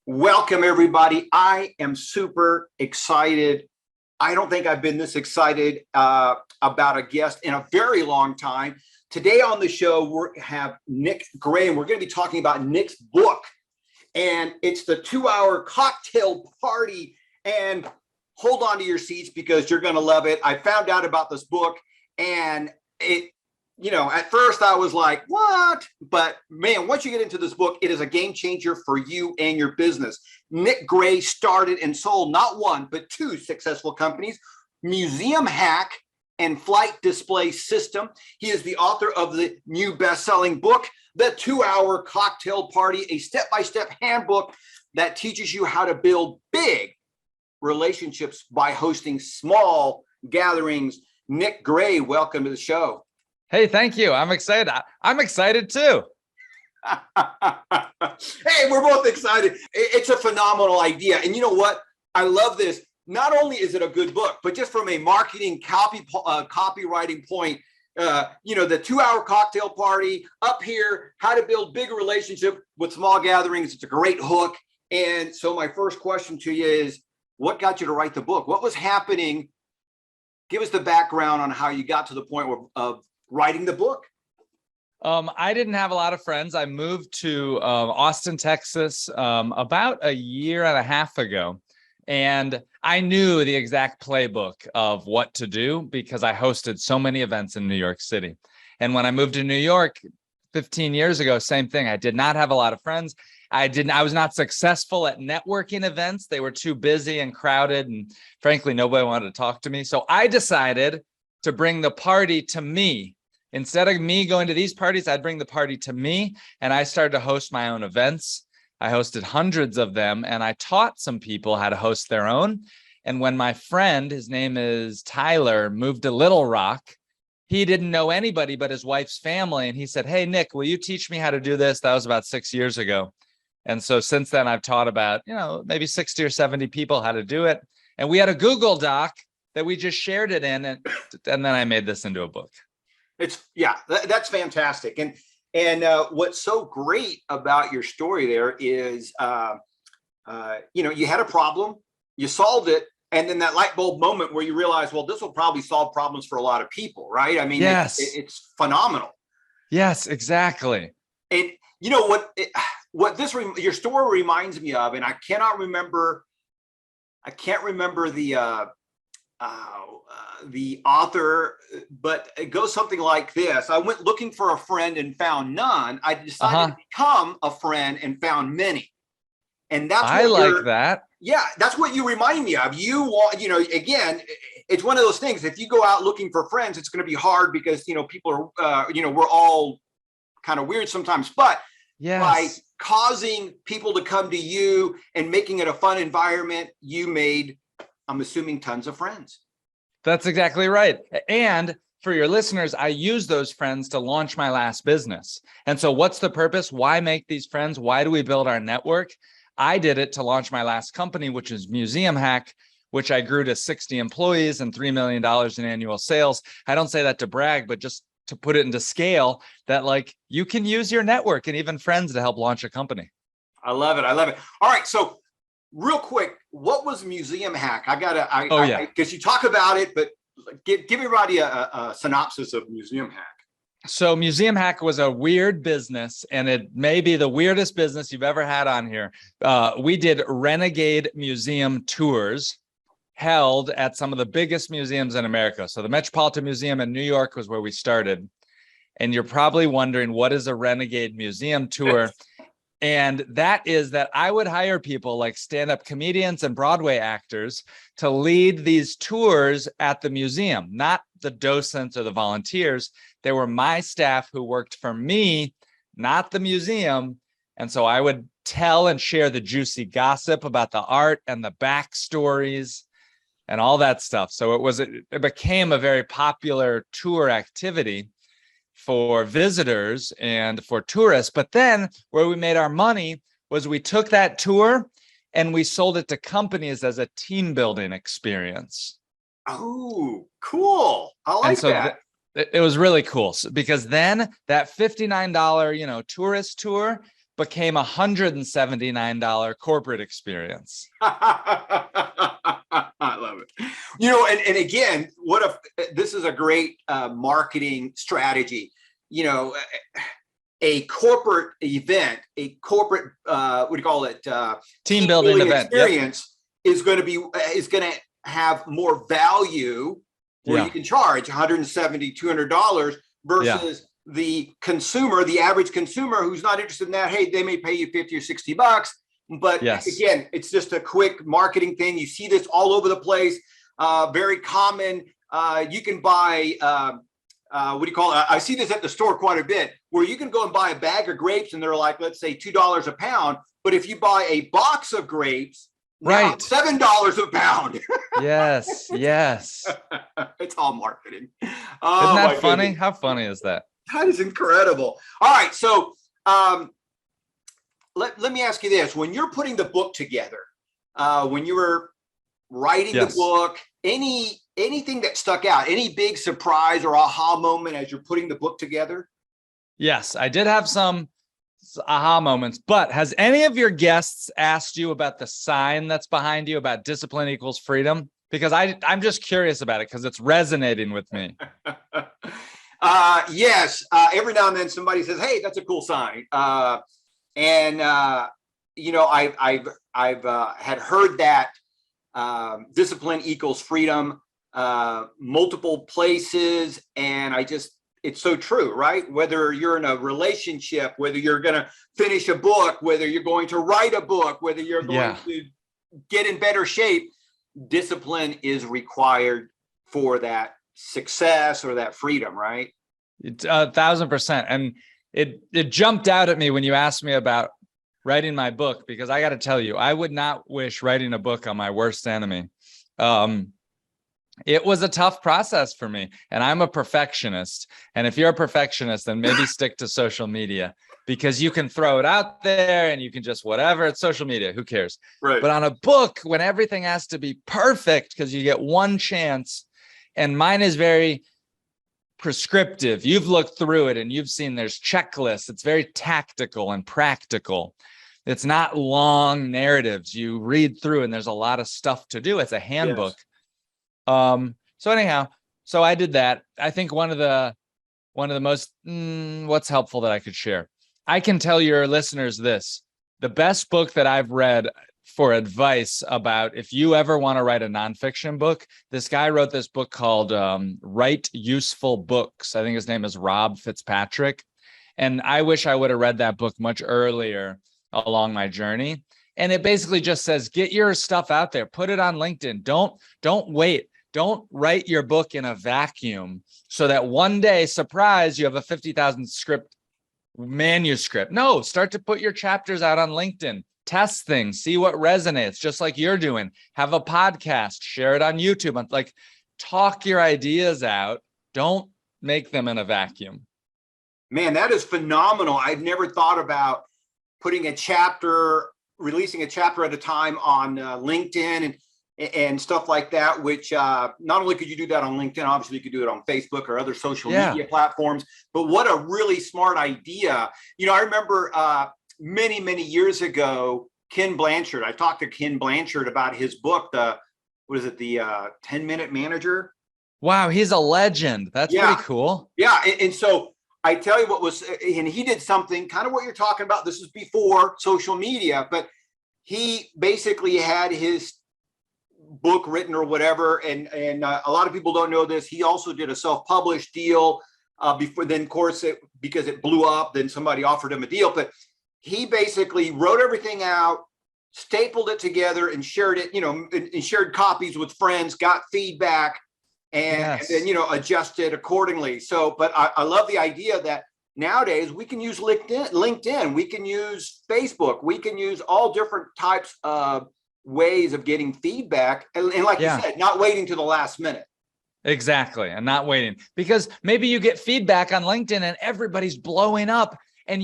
Welcome, everybody. I am super excited. I don't think I've been this excited about a guest in a very long time. Today on the show, we have Nick Gray, and we're going to be talking about Nick's book. And it's the 2-hour cocktail party. And hold on to your seats because you're going to love it. I found out about this book, and at first I was like, what? But man, once you get into this book, it is a game changer for you and your business. Nick Gray started and sold not one, but two successful companies, Museum Hack and Flight Display System. He is the author of the new best-selling book, The 2-Hour Cocktail Party, a step-by-step handbook that teaches you how to build big relationships by hosting small gatherings. Nick Gray, welcome to the show. Hey, thank you. I'm excited. I'm excited too. Hey, we're both excited. It's a phenomenal idea. And you know what? I love this. Not only is it a good book, but just from a marketing copywriting point, the 2-hour cocktail party up here, how to build big relationship with small gatherings. It's a great hook. And so my first question to you is, what got you to write the book? What was happening? Give us the background on how you got to the point of writing the book. I didn't have a lot of friends. I moved to Austin, Texas, about a year and a half ago. And I knew the exact playbook of what to do because I hosted so many events in New York City. And when I moved to New York 15 years ago, same thing. I did not have a lot of friends. I was not successful at networking events. They were too busy and crowded. And frankly, nobody wanted to talk to me. So I decided to bring the party to me. Instead of me going to these parties, I'd bring the party to me. And I started to host my own events. I hosted hundreds of them, and I taught some people how to host their own. And when my friend, his name is Tyler, moved to Little Rock, he didn't know anybody but his wife's family. And he said, hey, Nick, will you teach me how to do this? That was about 6 years ago. And so since then, I've taught about, maybe 60 or 70 people how to do it. And we had a Google Doc that we just shared it in, and then I made this into a book. That's fantastic. And what's so great about your story there is, you had a problem, you solved it, and then that light bulb moment where you realize, well, this will probably solve problems for a lot of people, right? I mean, yes, it's phenomenal. Yes, exactly. And you know what your story reminds me of, and I can't remember the author, but it goes something like this. I went looking for a friend and found none. I decided to become a friend and found many. And that's that's what you remind me of. You want, again, it's one of those things. If you go out looking for friends, it's going to be hard because, people are, we're all kind of weird sometimes, but by causing people to come to you and making it a fun environment, you made, I'm assuming, tons of friends. That's exactly right. And for your listeners, I use those friends to launch my last business. And so what's the purpose? Why make these friends? Why do we build our network? I did it to launch my last company, which is Museum Hack, which I grew to 60 employees and $3 million in annual sales. I don't say that to brag, but just to put it into scale that you can use your network and even friends to help launch a company. I love it. All right. So real quick, what was Museum Hack? Because you talk about it, but give everybody a synopsis of Museum Hack. So Museum Hack was a weird business, and it may be the weirdest business you've ever had on here. We did renegade museum tours held at some of the biggest museums in America. So the Metropolitan Museum in New York was where we started. And you're probably wondering, what is a renegade museum tour? And that is that I would hire people like stand-up comedians and Broadway actors to lead these tours at the museum, not the docents or the volunteers. They were my staff who worked for me, not the museum. And so I would tell and share the juicy gossip about the art and the backstories and all that stuff. So it became a very popular tour activity for visitors and for tourists. But then where we made our money was we took that tour and we sold it to companies as a team building experience. Oh, cool. I like that. It was really cool because then that $59, tourist tour became $179 corporate experience. I love it. And again, this is a great marketing strategy. A corporate event, a corporate what do you call it? Team building event experience is going to have more value where you can charge $170, $200 versus the consumer, the average consumer who's not interested in that. Hey, they may pay you 50 or 60 bucks. But again, it's just a quick marketing thing. You see this all over the place. Very common. You can buy, what do you call it? I see this at the store quite a bit, where you can go and buy a bag of grapes and they're like, let's say $2 a pound. But if you buy a box of grapes, right, $7 a pound. Yes. It's all marketing. Isn't that funny? Goodness. How funny is that? That is incredible. All right. So let me ask you this. When you're putting the book together, when you were writing the book, anything that stuck out, any big surprise or aha moment as you're putting the book together? Yes, I did have some aha moments, but has any of your guests asked you about the sign that's behind you about discipline equals freedom? Because I'm just curious about it because it's resonating with me. Yes. Every now and then somebody says, hey, that's a cool sign. I've had heard that discipline equals freedom multiple places. And it's so true, right? Whether you're in a relationship, whether you're going to finish a book, whether you're going to write a book, whether you're going to get in better shape, discipline is required for that success or that freedom, right? It's 1,000%. And it jumped out at me when you asked me about writing my book, because I got to tell you, I would not wish writing a book on my worst enemy. It was a tough process for me, and I'm a perfectionist. And if you're a perfectionist, then maybe stick to social media, because you can throw it out there and you can just whatever. It's social media. Who cares? Right. But on a book, when everything has to be perfect because you get one chance, and mine is very prescriptive. You've looked through it and you've seen there's checklists. It's very tactical and practical. It's not long narratives. You read through and there's a lot of stuff to do. It's a handbook. So anyhow, so I did that. I think one of the most, what's helpful that I could share. I can tell your listeners this, the best book that I've read for advice about if you ever want to write a nonfiction book, this guy wrote this book called Write Useful Books. I think his name is Rob Fitzpatrick. And I wish I would have read that book much earlier along my journey. And it basically just says, get your stuff out there, put it on LinkedIn. Don't wait. Don't write your book in a vacuum so that one day, surprise, you have a 50,000 script manuscript. No, start to put your chapters out on LinkedIn, test things, see what resonates, just like you're doing. Have a podcast, share it on YouTube. Like, talk your ideas out. Don't make them in a vacuum. Man, that is phenomenal. I've never thought about putting releasing a chapter at a time on LinkedIn and stuff like that, which not only could you do that on LinkedIn, obviously you could do it on Facebook or other social media platforms, but what a really smart idea. I remember many, many years ago, Ken Blanchard, I talked to Ken Blanchard about his book, the 10-Minute Manager? Wow, he's a legend. That's pretty cool. Yeah, and so I tell you and he did something kind of what you're talking about. This is before social media, but he basically had his book written or whatever. And a lot of people don't know this. He also did a self-published deal before then, of course, because it blew up, then somebody offered him a deal. But he basically wrote everything out, stapled it together and shared it, and shared copies with friends, got feedback. And then, adjusted accordingly. So, but I love the idea that nowadays we can use LinkedIn, we can use Facebook, we can use all different types of ways of getting feedback. And like you said, not waiting to the last minute. Exactly. And not waiting, because maybe you get feedback on LinkedIn and everybody's blowing up and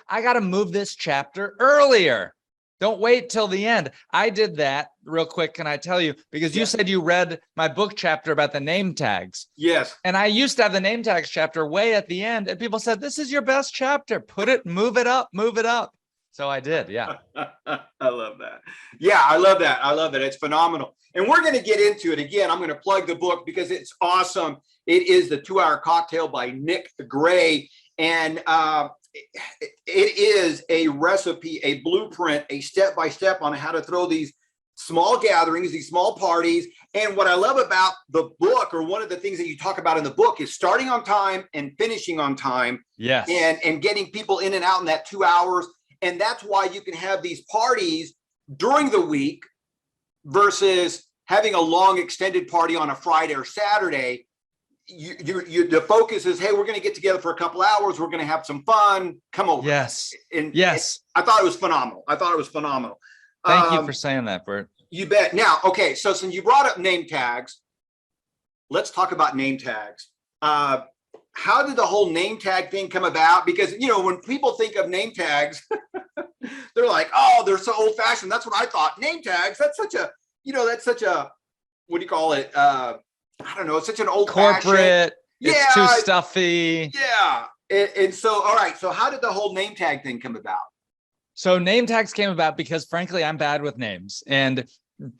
I got to move this chapter earlier. Don't wait till the end. I did that real quick. Can I tell you? Because you said you read my book chapter about the name tags. Yes. And I used to have the name tags chapter way at the end. And people said, this is your best chapter. Move it up. So I did. Yeah. I love that. Yeah, I love that. I love that. It's phenomenal. And we're going to get into it again. I'm going to plug the book because it's awesome. It is The 2-Hour Cocktail by Nick Gray. And it is a recipe, a blueprint, a step-by-step on how to throw these small gatherings, these small parties. And what I love about the book, or one of the things that you talk about in the book, is starting on time and finishing on time. Yes. And getting people in and out in that 2 hours. And that's why you can have these parties during the week versus having a long extended party on a Friday or Saturday. The focus is, hey, we're going to get together for a couple hours. We're going to have some fun. Come over. Yes. And yes. I thought it was phenomenal. Thank you for saying that, Bert. You bet. Now, okay. So since you brought up name tags, let's talk about name tags. How did the whole name tag thing come about? Because, when people think of name tags, they're like, oh, they're so old fashioned. That's what I thought. Name tags. That's such a, what do you call it? I don't know. It's such an old corporate. It's too stuffy. Yeah. And so, all right. So how did the whole name tag thing come about? So name tags came about because, frankly, I'm bad with names. And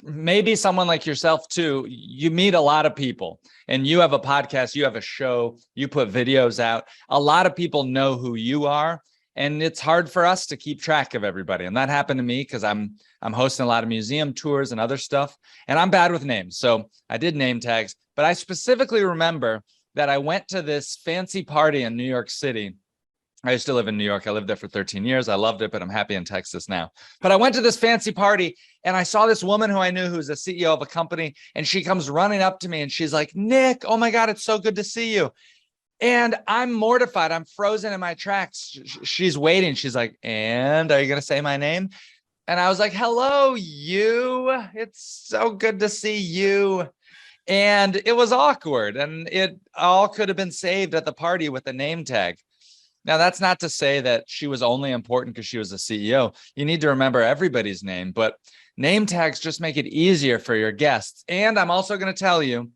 maybe someone like yourself too, you meet a lot of people and you have a podcast, you have a show, you put videos out. A lot of people know who you are, and it's hard for us to keep track of everybody. And that happened to me because I'm hosting a lot of museum tours and other stuff, and I'm bad with names. So I did name tags, but I specifically remember that I went to this fancy party in New York City. I used to live in New York. I lived there for 13 years. I loved it, but I'm happy in Texas now. But I went to this fancy party and I saw this woman who I knew who's a CEO of a company, and she comes running up to me and she's like, Nick, oh my God, it's so good to see you. And I'm mortified. I'm frozen in my tracks. She's waiting. She's like, and are you going to say my name? And I was like, hello, you. It's so good to see you. And it was awkward. And it all could have been saved at the party with a name tag. Now, that's not to say that she was only important because she was a CEO. You need to remember everybody's name, but name tags just make it easier for your guests. And I'm also going to tell you,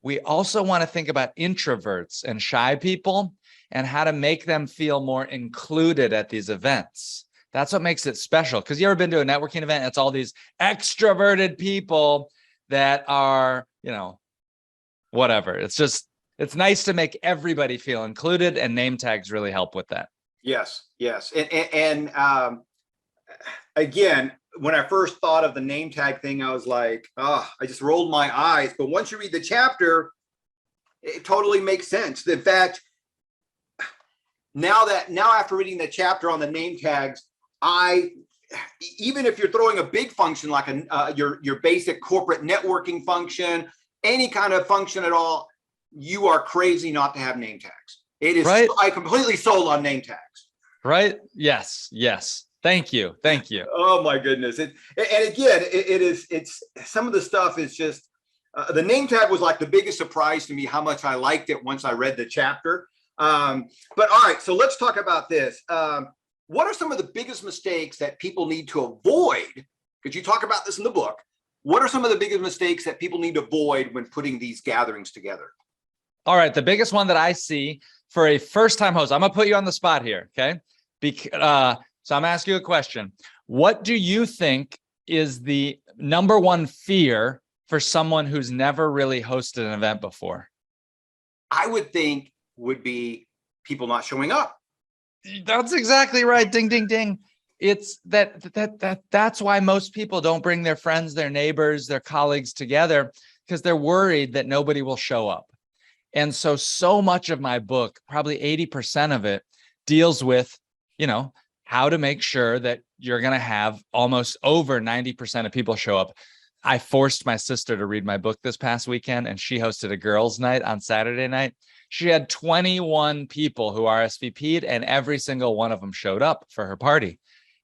we also want to think about introverts and shy people and how to make them feel more included at these events. That's what makes it special. Because you ever been to a networking event? It's all these extroverted people that are, whatever. It's nice to make everybody feel included, and name tags really help with that. Yes. And again, when I first thought of the name tag thing, I was like, I just rolled my eyes. But once you read the chapter, it totally makes sense. In fact, now after reading the chapter on the name tags, even if you're throwing a big function like your basic corporate networking function, any kind of function at all, you are crazy not to have name tags. It is right. I completely sold on name tags. Right? Yes. Thank you. Oh my goodness. It's some of the stuff is just, the name tag was like the biggest surprise to me, how much I liked it once I read the chapter. But all right, so let's talk about this. What are some of the biggest mistakes that people need to avoid? Because you talk about this in the book. What are some of the biggest mistakes that people need to avoid when putting these gatherings together? All right. The biggest one that I see for a first-time host, I'm going to put you on the spot here. Okay. So I'm asking you a question. What do you think is the number one fear for someone who's never really hosted an event before? I would think would be people not showing up. That's exactly right. Ding, ding, ding. It's that's why most people don't bring their friends, their neighbors, their colleagues together, because they're worried that nobody will show up. And so much of my book, probably 80% of it, deals with, how to make sure that you're going to have almost over 90% of people show up. I forced my sister to read my book this past weekend, and she hosted a girls' night on Saturday night. She had 21 people who RSVP'd, and every single one of them showed up for her party.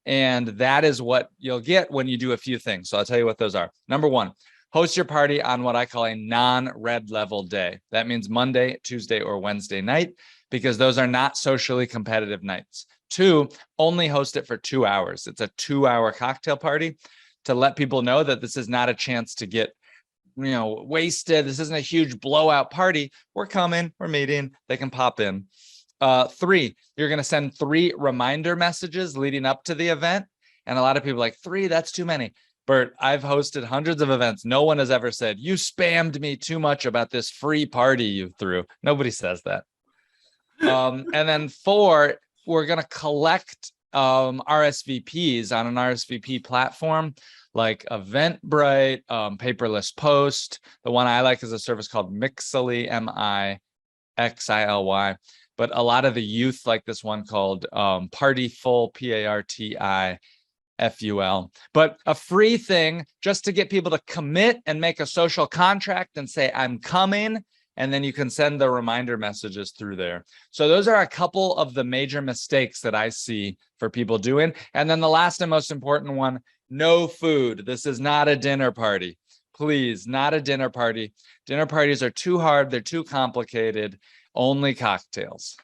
And that is what you'll get when you do a few things. So I'll tell you what those are. Number one, host your party on what I call a non-red level day. That means Monday, Tuesday, or Wednesday night, because those are not socially competitive nights. Two, only host it for 2 hours. It's a 2-hour cocktail party to let people know that this is not a chance to get, wasted. This isn't a huge blowout party. We're coming, we're meeting, they can pop in. 3, you're going to send 3 reminder messages leading up to the event. And a lot of people are like, 3, that's too many. Bert, I've hosted hundreds of events. No one has ever said, you spammed me too much about this free party you threw. Nobody says that. And then 4, we're going to collect RSVPs on an RSVP platform like Eventbrite, Paperless Post. The one I like is a service called Mixily, Mixily. But a lot of the youth like this one called Partyful, Partiful. But a free thing just to get people to commit and make a social contract and say, I'm coming. And then you can send the reminder messages through there. So those are a couple of the major mistakes that I see for people doing. And then the last and most important one, no food. This is not a dinner party. Please, not a dinner party. Dinner parties are too hard. They're too complicated. Only cocktails.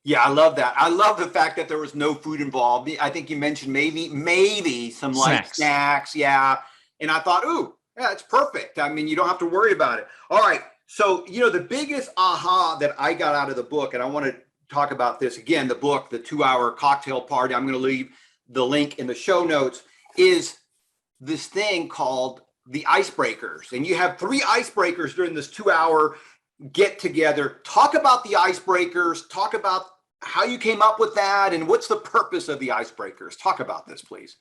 Yeah, I love that. I love the fact that there was no food involved. I think you mentioned maybe some light snacks. Yeah. And I thought, ooh, yeah, it's perfect. I mean, you don't have to worry about it. All right. So, the biggest aha that I got out of the book, and I want to talk about this again, the book, the 2-hour cocktail party, I'm going to leave the link in the show notes, is this thing called the Icebreakers. And you have 3 icebreakers during this 2-hour get together. Talk about the Icebreakers, talk about how you came up with that, and what's the purpose of the Icebreakers. Talk about this, please.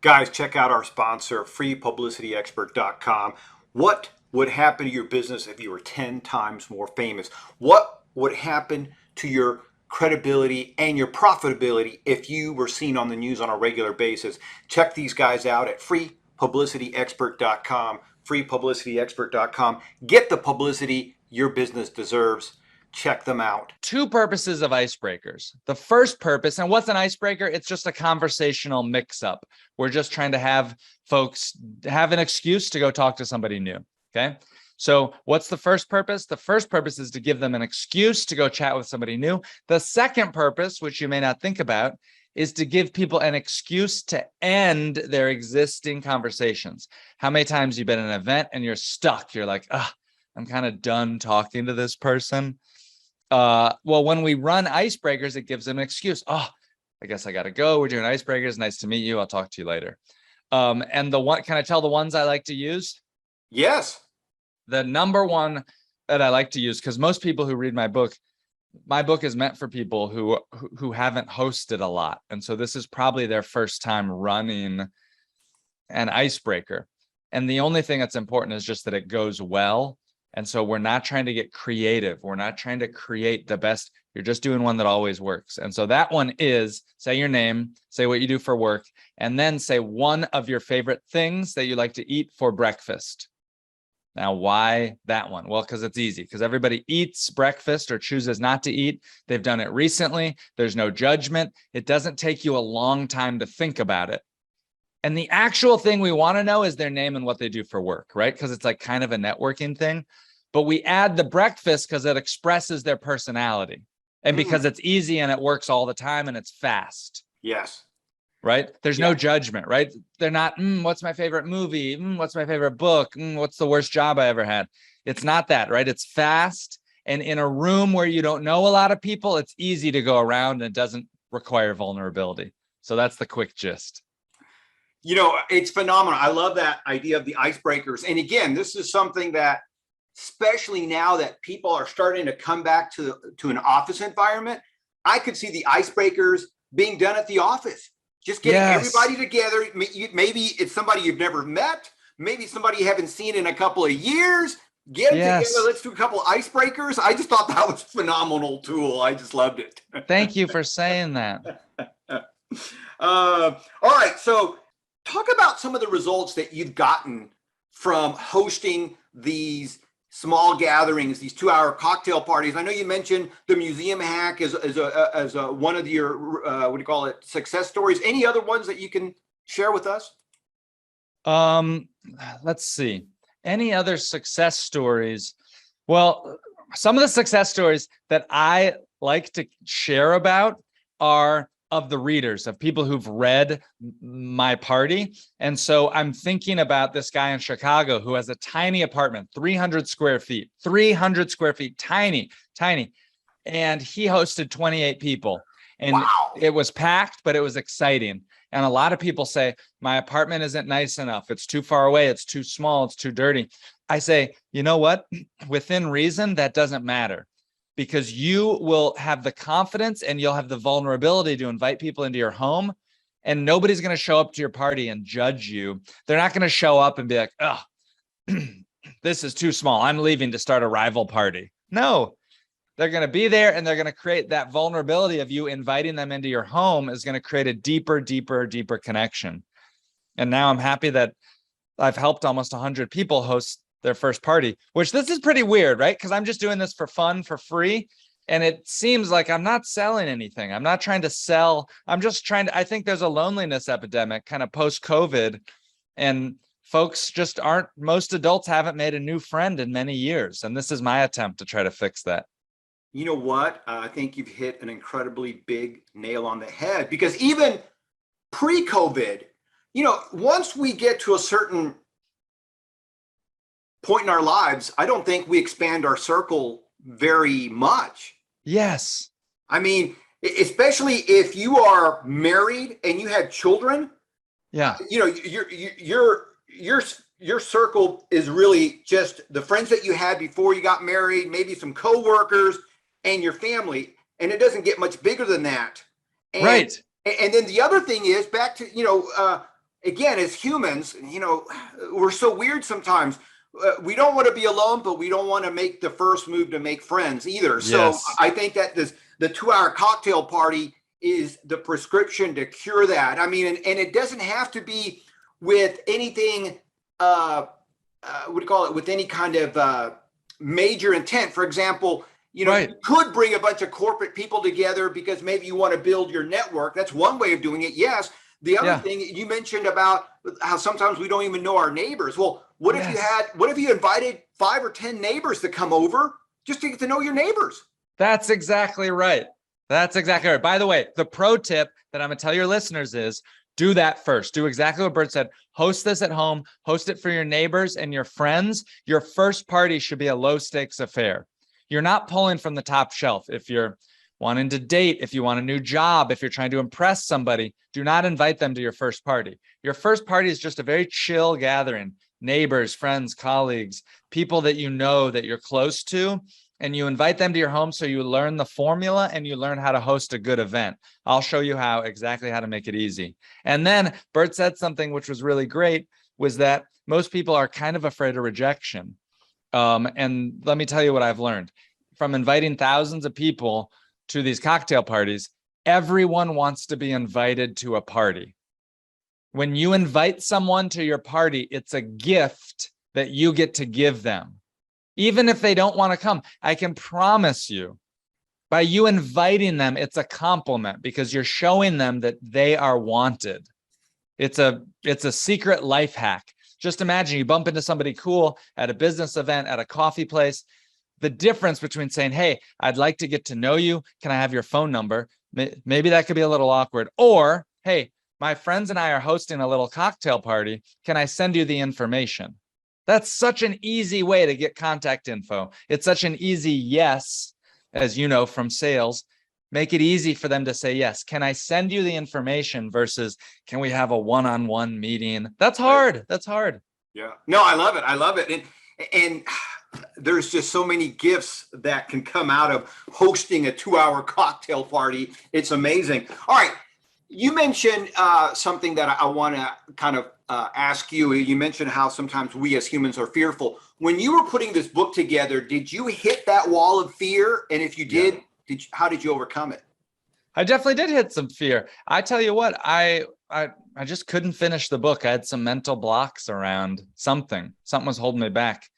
Guys, check out our sponsor, freepublicityexpert.com. What would happen to your business if you were 10 times more famous? What would happen to your credibility and your profitability if you were seen on the news on a regular basis? Check these guys out at freepublicityexpert.com, freepublicityexpert.com. Get the publicity your business deserves. Check them out. 2 purposes of icebreakers. The first purpose, and what's an icebreaker? It's just a conversational mix-up. We're just trying to have folks have an excuse to go talk to somebody new. Okay. So what's the first purpose? The first purpose is to give them an excuse to go chat with somebody new. The second purpose, which you may not think about, is to give people an excuse to end their existing conversations. How many times you've been at an event and you're stuck? You're like, I'm kind of done talking to this person. Well, when we run icebreakers, it gives them an excuse. I guess I got to go. We're doing icebreakers. Nice to meet you. I'll talk to you later. And can I tell the ones I like to use? Yes. The number one that I like to use, because most people who read my book is meant for people who haven't hosted a lot. And so this is probably their first time running an icebreaker. And the only thing that's important is just that it goes well. And so we're not trying to get creative. We're not trying to create the best. You're just doing one that always works. And so that one is say your name, say what you do for work, and then say one of your favorite things that you like to eat for breakfast. Now, why that one? Well, because it's easy, because everybody eats breakfast or chooses not to eat. They've done it recently. There's no judgment. It doesn't take you a long time to think about it. And the actual thing we want to know is their name and what they do for work, right? Because it's like kind of a networking thing. But we add the breakfast because it expresses their personality and because it's easy and it works all the time and it's fast. Yes. Right? There's no judgment, right? They're not, what's my favorite movie? What's my favorite book? What's the worst job I ever had? It's not that, right? It's fast. And in a room where you don't know a lot of people, it's easy to go around and it doesn't require vulnerability. So that's the quick gist. It's phenomenal. I love that idea of the icebreakers. And again, this is something that, especially now that people are starting to come back to an office environment, I could see the icebreakers being done at the office. Just getting everybody together. Maybe it's somebody you've never met. Maybe somebody you haven't seen in a couple of years. Get them together. Let's do a couple of icebreakers. I just thought that was a phenomenal tool. I just loved it. Thank you for saying that. All right. So talk about some of the results that you've gotten from hosting these small gatherings, these 2-hour cocktail parties. I know you mentioned the museum hack as one of your success stories. Any other ones that you can share with us? Let's see. Any other success stories? Well, some of the success stories that I like to share about are of the readers, of people who've read my party. And so I'm thinking about this guy in Chicago who has a tiny apartment, 300 square feet, tiny. and he hosted 28 people. And Wow. it was packed, but it was exciting. And a lot of people say, my apartment isn't nice enough. It's too far away. It's too small. It's too dirty. I say, you know what? Within reason, that doesn't matter, because you will have the confidence and you'll have the vulnerability to invite people into your home, and nobody's going to show up to your party and judge you. They're not going to show up and be like, oh, this is too small. I'm leaving to start a rival party. No, they're going to be there, and they're going to create that vulnerability of you inviting them into your home is going to create a deeper, deeper, deeper connection. And now I'm happy that I've helped almost 100 people host their first party, which this is pretty weird, right? Because I'm just doing this for fun, for free. And it seems like I'm not selling anything. I'm not trying to sell. I'm just trying to, I think there's a loneliness epidemic kind of post-COVID, and folks just aren't, most adults haven't made a new friend in many years. And this is my attempt to try to fix that. You know what? I think you've hit an incredibly big nail on the head, because even pre-COVID, once we get to a certain point in our lives, I don't think we expand our circle very much. Yes. I mean, especially if you are married and you have children. Yeah. Your circle is really just the friends that you had before you got married, maybe some coworkers, and your family, and it doesn't get much bigger than that. And, right. And then the other thing is, back to, again, as humans, we're so weird sometimes. We don't want to be alone, but we don't want to make the first move to make friends either. So Yes. I think that the 2-hour cocktail party is the prescription to cure that. I mean, and it doesn't have to be with anything, what do you call it, with any kind of major intent. For example, Right. you could bring a bunch of corporate people together because maybe you want to build your network. That's one way of doing it. Yes. The other thing you mentioned about how sometimes we don't even know our neighbors. Well, what if you invited 5 or 10 neighbors to come over just to get to know your neighbors? That's exactly right. That's exactly right. By the way, the pro tip that I'm going to tell your listeners is do that first. Do exactly what Bert said. Host this at home. Host it for your neighbors and your friends. Your first party should be a low stakes affair. You're not pulling from the top shelf. If you're wanting to date, if you want a new job, if you're trying to impress somebody, do not invite them to your first party. Your first party is just a very chill gathering. Neighbors, friends, colleagues, people that you know that you're close to, and you invite them to your home so you learn the formula and you learn how to host a good event. I'll show you exactly how to make it easy. And then Bert said something which was really great, was that most people are kind of afraid of rejection. And let me tell you what I've learned from inviting thousands of people to these cocktail parties. Everyone wants to be invited to a party. When you invite someone to your party, it's a gift that you get to give them. Even if they don't want to come, I can promise you, by you inviting them, it's a compliment because you're showing them that they are wanted. It's a secret life hack. Just imagine you bump into somebody cool at a business event, at a coffee place. The difference between saying, hey, I'd like to get to know you. Can I have your phone number? Maybe that could be a little awkward. Or, hey, my friends and I are hosting a little cocktail party. Can I send you the information? That's such an easy way to get contact info. It's such an easy yes, as you know from sales. Make it easy for them to say yes. Can I send you the information versus can we have a one-on-one meeting? That's hard. That's hard. Yeah. No, I love it. I love it. And there's just so many gifts that can come out of hosting a 2-hour cocktail party. It's amazing. All right. You mentioned something that I want to kind of ask you. You mentioned how sometimes we as humans are fearful. When you were putting this book together, did you hit that wall of fear? And if you did, how did you overcome it? I definitely did hit some fear. I tell you what, I just couldn't finish the book. I had some mental blocks around something. Something was holding me back.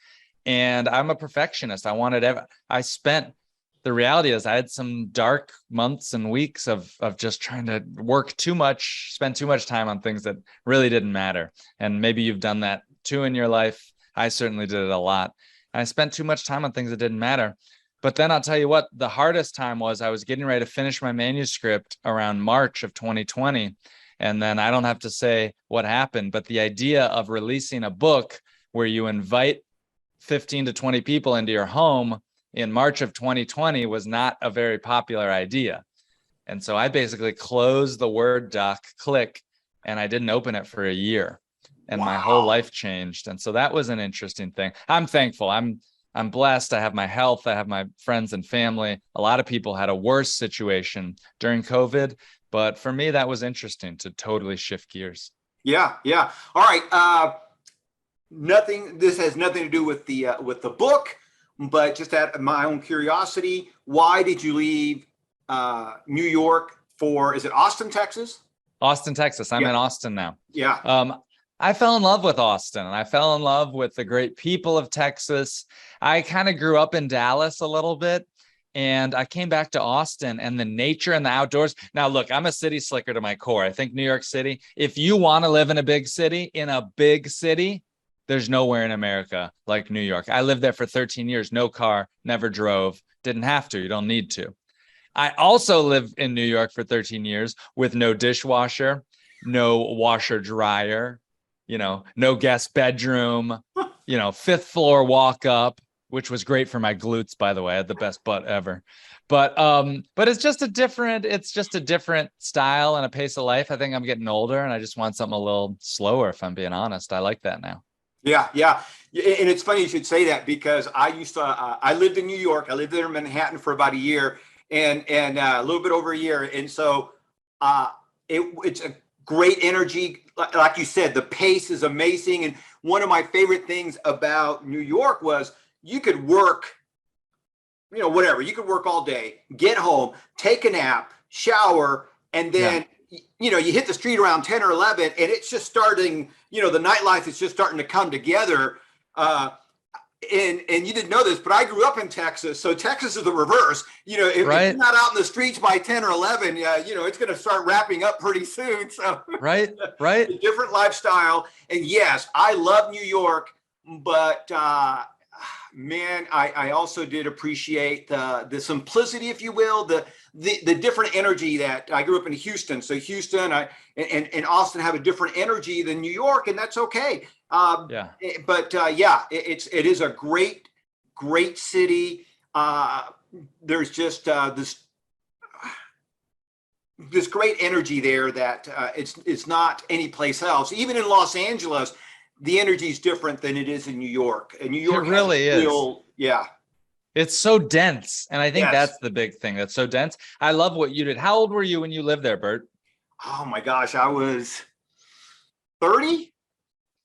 And I'm a perfectionist. The reality is I had some dark months and weeks of just trying to work too much, spend too much time on things that really didn't matter. And maybe you've done that too in your life. I certainly did it a lot. I spent too much time on things that didn't matter. But then I'll tell you what, the hardest time was I was getting ready to finish my manuscript around March of 2020. And then I don't have to say what happened, but the idea of releasing a book where you invite 15 to 20 people into your home in March of 2020 was not a very popular idea. And so I basically closed the Word doc, click, and I didn't open it for a year. And my whole life changed. And so that was an interesting thing. I'm thankful. I'm blessed. I have my health. I have my friends and family. A lot of people had a worse situation during COVID. But for me, that was interesting to totally shift gears. Yeah. Yeah. All right. This has nothing to do with the book, but just out of my own curiosity, why did you leave New York for, is it Austin, Texas? Austin, Texas. I'm in Austin now. Yeah. I fell in love with Austin, and I fell in love with the great people of Texas. I kind of grew up in Dallas a little bit, and I came back to Austin, and the nature and the outdoors. Now, look, I'm a city slicker to my core. I think New York City, if you want to live in a big city, there's nowhere in America like New York. I lived there for 13 years, no car, never drove, didn't have to. You don't need to. I also lived in New York for 13 years with no dishwasher, no washer dryer, no guest bedroom, fifth floor walk up, which was great for my glutes, by the way. I had the best butt ever. But it's just a different style and a pace of life. I think I'm getting older and I just want something a little slower, if I'm being honest. I like that now. Yeah. And it's funny you should say that, because I lived in New York. I lived there in Manhattan for about a year and a little bit over a year. And so it's a great energy. Like you said, the pace is amazing. And one of my favorite things about New York was you could work, whatever. You could work all day, get home, take a nap, shower, and then, you hit the street around 10 or 11 and it's just starting, the nightlife is just starting to come together. And you didn't know this, but I grew up in Texas. So Texas is the reverse. If you're not out in the streets by 10 or 11, it's going to start wrapping up pretty soon. So right. A different lifestyle. And yes, I love New York, but man, I also did appreciate the simplicity, if you will, the different energy that I grew up in Houston. So Houston and Austin have a different energy than New York, and that's okay. It is a great city. There's just this great energy there that it's not any place else. Even in Los Angeles, the energy is different than it is in New York. And New York really is. It's so dense. And I think that's the big thing. That's so dense. I love what you did. How old were you when you lived there, Bert? Oh my gosh, I was 30.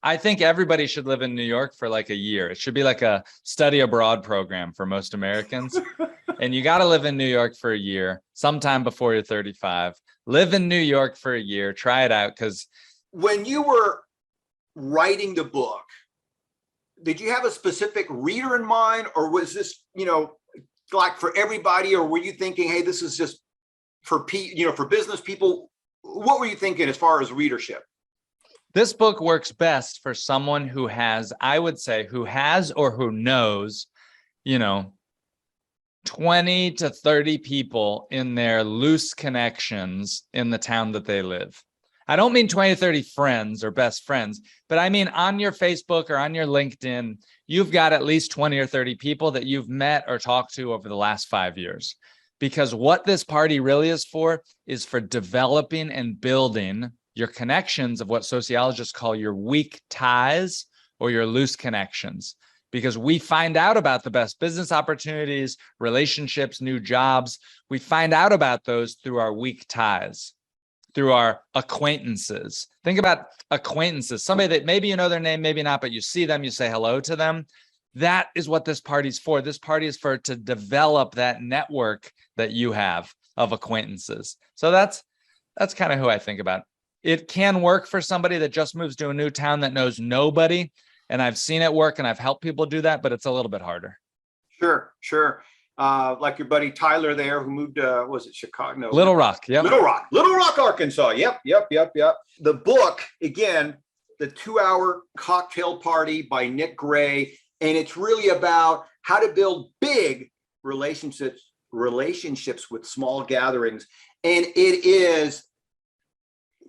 I think everybody should live in New York for like a year. It should be like a study abroad program for most Americans. And you got to live in New York for a year, sometime before you're 35. Live in New York for a year. Try it out. Because when you were writing the book, did you have a specific reader in mind, or was this, like for everybody, or were you thinking, hey, this is just for business people? What were you thinking as far as readership? This book works best for someone who has, I would say, who has or who knows, 20 to 30 people in their loose connections in the town that they live. I don't mean 20 to 30 friends or best friends, but I mean on your Facebook or on your LinkedIn, you've got at least 20 or 30 people that you've met or talked to over the last 5 years. Because what this party really is for developing and building your connections of what sociologists call your weak ties or your loose connections. Because we find out about the best business opportunities, relationships, new jobs. We find out about those through our weak ties, through our acquaintances. Think about acquaintances, somebody that maybe you know their name, maybe not, but you see them, you say hello to them. That is what this party's for. This party is for to develop that network that you have of acquaintances. So that's kind of who I think about. It can work for somebody that just moves to a new town that knows nobody. And I've seen it work and I've helped people do that, but it's a little bit harder. Sure. Like your buddy Tyler there, who moved to, was it Chicago? No. Little Rock. Yep. Little Rock, Arkansas. Yep. The book, again, The 2-Hour Cocktail Party by Nick Gray. And it's really about how to build big relationships with small gatherings. And it is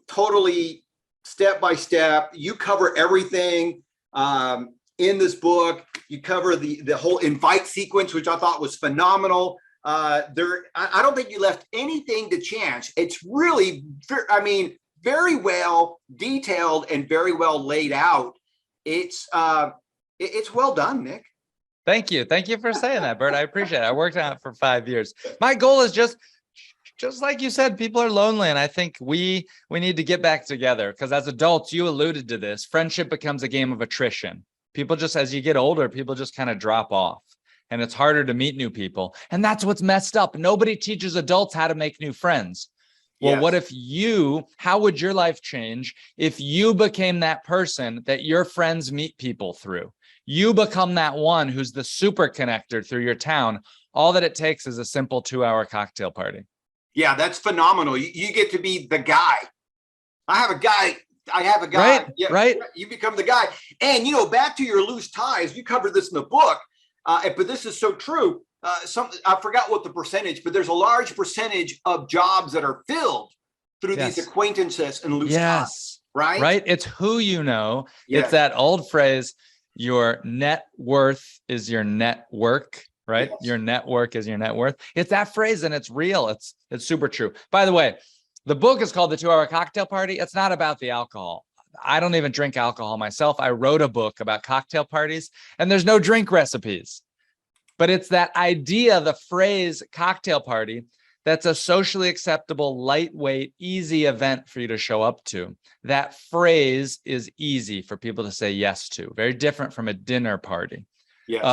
totally step by step. You cover everything in this book. You cover the whole invite sequence, which I thought was phenomenal. I don't think you left anything to chance. It's really, I mean, very well detailed and very well laid out. It's well done, Nick. Thank you. Thank you for saying that, Bert. I appreciate it. I worked on it for 5 years. My goal is just like you said, people are lonely. And I think we need to get back together, because as adults, you alluded to this, friendship becomes a game of attrition. People just, as you get older, people just kind of drop off, and it's harder to meet new people. And that's what's messed up. Nobody teaches adults how to make new friends. Well, Yes. What if how would your life change if you became that person that your friends meet people through? You become that one who's the super connector through your town. All that it takes is a simple 2-hour cocktail party. Yeah, that's phenomenal. You get to be the guy. I have a guy. Right, Yeah, right. You become the guy. And, back to your loose ties, you covered this in the book, but this is so true. I forgot what the percentage, but there's a large percentage of jobs that are filled through these acquaintances and loose ties, right? Right. It's who you know. Yes. It's that old phrase, your net worth is your network, right? Yes. Your network is your net worth. It's that phrase, and it's real. It's super true. By the way, the book is called The 2-Hour Cocktail Party. It's not about the alcohol. I don't even drink alcohol myself. I wrote a book about cocktail parties, and there's no drink recipes. But it's that idea, the phrase cocktail party, that's a socially acceptable, lightweight, easy event for you to show up to. That phrase is easy for people to say yes to. Very different from a dinner party. Yes.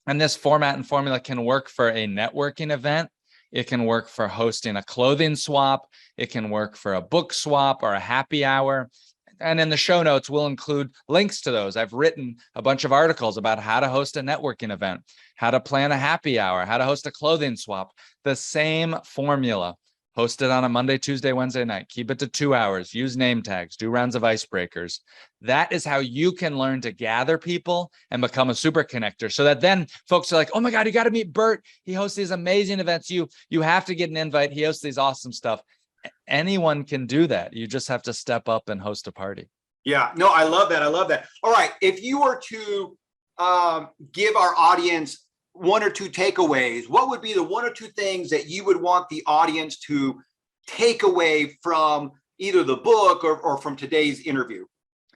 And this format and formula can work for a networking event. It can work for hosting a clothing swap. It can work for a book swap or a happy hour. And in the show notes, we'll include links to those. I've written a bunch of articles about how to host a networking event, how to plan a happy hour, how to host a clothing swap. The same formula. Host it on a Monday, Tuesday, Wednesday night. Keep it to 2 hours. Use name tags. Do rounds of icebreakers. That is how you can learn to gather people and become a super connector, so that then folks are like, oh my God, you got to meet Bert. He hosts these amazing events. You have to get an invite. He hosts these awesome stuff. Anyone can do that. You just have to step up and host a party. Yeah, no, I love that. I love that. All right. If you were to give our audience 1 or 2 takeaways, what would be the 1 or 2 things that you would want the audience to take away from either the book or from today's interview?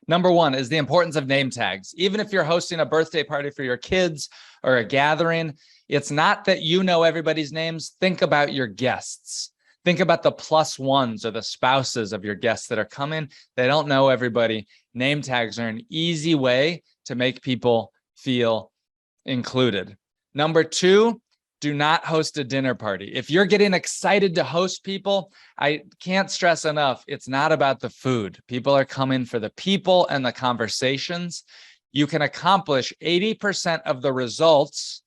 Number 1 is the importance of name tags. Even if you're hosting a birthday party for your kids or a gathering, it's not that you know everybody's names. Think about your guests. Think about the +1s or the spouses of your guests that are coming. They don't know everybody. Name tags are an easy way to make people feel included. Number 2, do not host a dinner party. If you're getting excited to host people, I can't stress enough, it's not about the food. People are coming for the people and the conversations. You can accomplish 80% of the results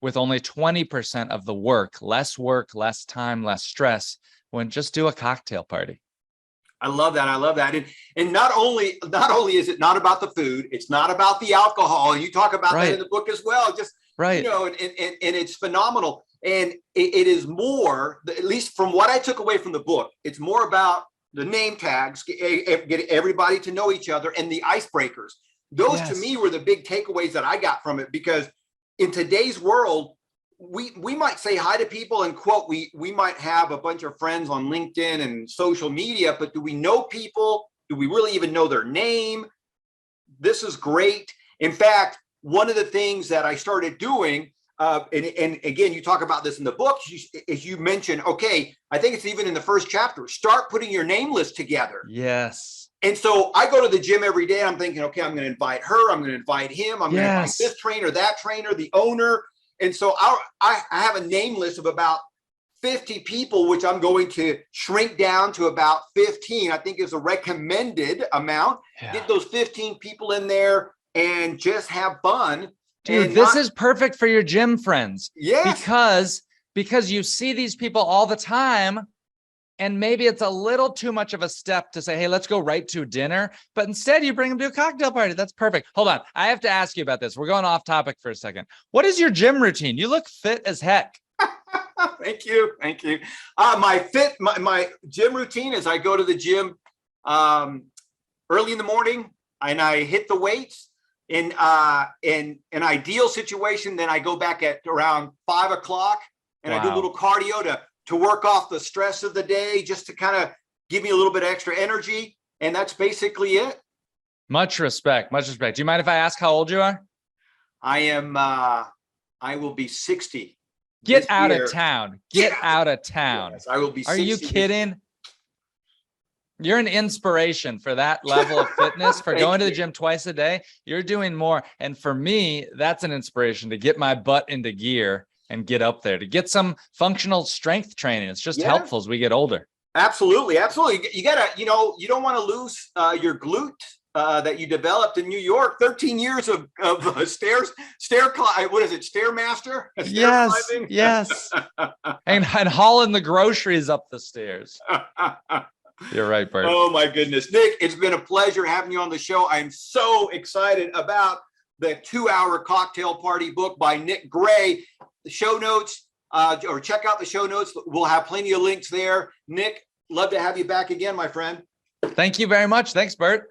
with only 20% of the work, less time, less stress, when just do a cocktail party. I love that. I love that. And not only is it not about the food, it's not about the alcohol. And you talk about that in the book as well. Just, and it's phenomenal. And it is more, at least from what I took away from the book, it's more about the name tags, get everybody to know each other, and the icebreakers. Those to me were the big takeaways that I got from it, because in today's world, we might say hi to people and quote, we might have a bunch of friends on LinkedIn and social media, but do we know people? Do we really even know their name? This is great. In fact, one of the things that I started doing, and again, you talk about this in the book, as you mentioned, okay, I think it's even in the first chapter, start putting your name list together. Yes. And so I go to the gym every day. I'm thinking, okay, I'm going to invite her. I'm going to invite him. I'm going to invite this trainer, that trainer, the owner. And so I have a name list of about 50 people, which I'm going to shrink down to about 15, I think is a recommended amount. Yeah. Get those 15 people in there and just have fun. Dude, this is perfect for your gym friends. Yes. Because you see these people all the time, and maybe it's a little too much of a step to say, hey, let's go right to dinner. But instead, you bring them to a cocktail party. That's perfect. Hold on. I have to ask you about this. We're going off topic for a second. What is your gym routine? You look fit as heck. Thank you. Thank you. My gym routine is I go to the gym early in the morning and I hit the weights. in an ideal situation, then I go back at around 5 o'clock and I do a Wow. little cardio to work off the stress of the day, just to kind of give me a little bit of extra energy. And that's basically it. Much respect. Much respect. Do you mind if I ask how old you are? I will be 60. Get this out year. of town. Get out of town. Yes, I will be Are 60 you this- kidding? You're an inspiration for that level of fitness, for Thank going to the you. gym twice a day. You're doing more. And for me, that's an inspiration to get my butt into gear and get up there, to get some functional strength training. It's just Yeah. helpful as we get older. Absolutely. Absolutely. You gotta, you don't want to lose your glute that you developed in New York. 13 years of what is it? Stairmaster? Yes, climbing? yes. and hauling the groceries up the stairs. You're right, Bert. Oh my goodness. Nick, it's been a pleasure having you on the show. I'm so excited about the 2-hour cocktail party book by Nick Gray. The show notes, or check out the show notes. We'll have plenty of links there. Nick, love to have you back again, my friend. Thank you very much. Thanks, Bert.